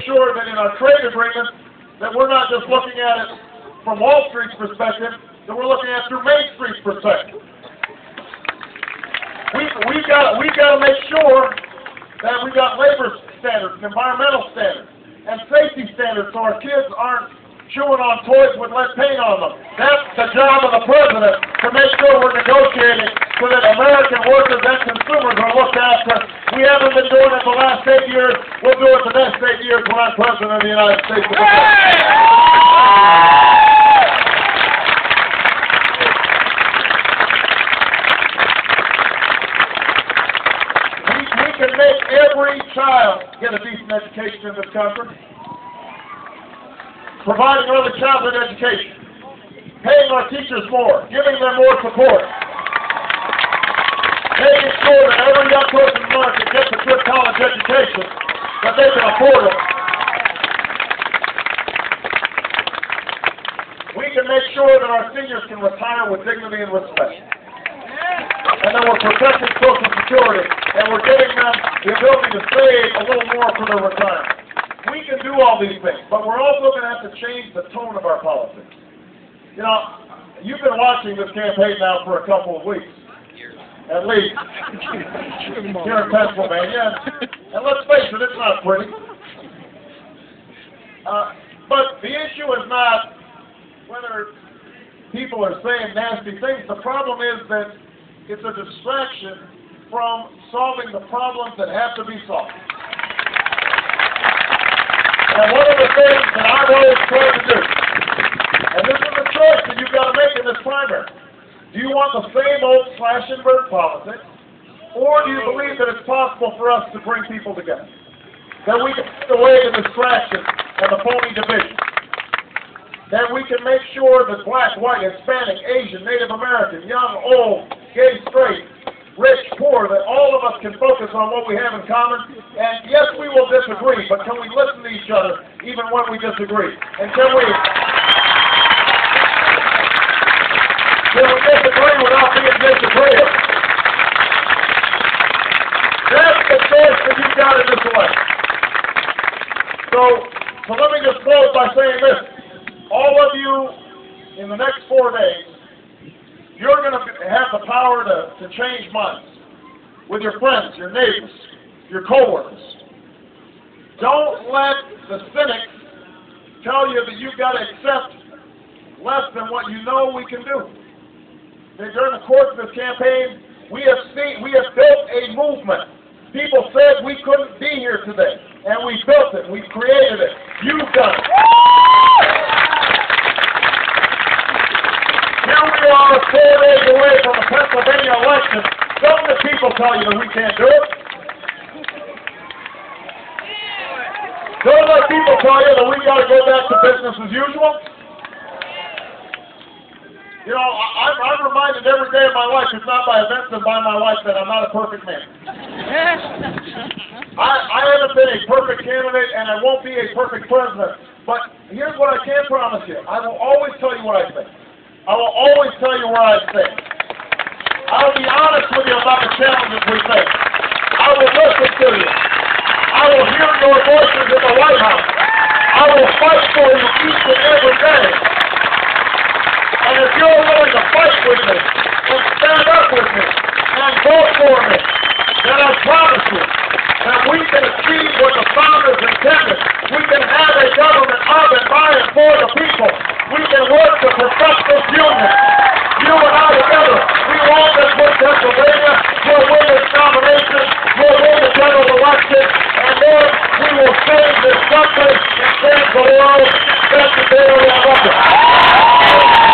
Sure that in our trade agreement that we're not just looking at it from Wall Street's perspective, that we're looking at it through Main Street's perspective. We've got to make sure that we've got labor standards, and environmental standards, and safety standards so our kids aren't chewing on toys with lead paint on them. That's the job of the president, to make sure we're negotiating so that American workers and consumers are looked after. We haven't been doing it the last 8 years. We'll do it the next 8 years when I'm president of the United States of America. We can make every child get a decent education in this country. Providing early childhood education, paying our teachers more, giving them more support, making sure that every young person in America gets a good college education, that they can afford it. We can make sure that our seniors can retire with dignity and respect. And then we're protecting Social Security, and we're giving them the ability to save a little more for their retirement. We can do all these things, but we're also going to have to change the tone of our politics. You know, you've been watching this campaign now for a couple of weeks, at least, here in Pennsylvania. And let's face it, it's not pretty. But the issue is not whether people are saying nasty things. The problem is that it's a distraction from solving the problems that have to be solved. And one of the things that I've always tried to do, and this is a choice that you've got to make in this primary, do you want the same old slash and burn politics, or do you believe that it's possible for us to bring people together? That we can take away the distraction and the phony division? That we can make sure that black, white, Hispanic, Asian, Native American, young, old, gay, straight, rich, poor, that all of us can focus on what we have in common. And yes, we will disagree, but can we listen to each other even when we disagree? And can we disagree without being disagreeable? That's the choice that you've got in this election. So let me just close by saying this. All of you, in the next 4 days, you're going to have the power to change minds with your friends, your neighbors, your coworkers. Don't let the cynics tell you that you've got to accept less than what you know we can do. During the course of this campaign, we have built a movement. People said we couldn't be here today, and we built it. We created it. You've done it. Here we are 4 days away from the Pennsylvania election. Don't the people tell you that we can't do it. Don't let people tell you that we got to go back to business as usual. You know, I'm reminded every day of my life, if not by events and by my wife, that I'm not a perfect man. I haven't been a perfect candidate, and I won't be a perfect president. But here's what I can promise you. I will always tell you what I think. I will always tell you where I stand. I will be honest with you about the challenges we face. I will listen to you. I will hear your voices in the White House. I will fight for you each and every day. And if you're willing to fight with me, and stand up with me, and vote for me, then I promise you that we can achieve what the founders intended. We can have a government of and by and for the people. We can work to perfect this union. You and I together, we want this with Pennsylvania. We'll win this nomination. We'll win the general election. And then we will save this country and save the world. That's the day we love it.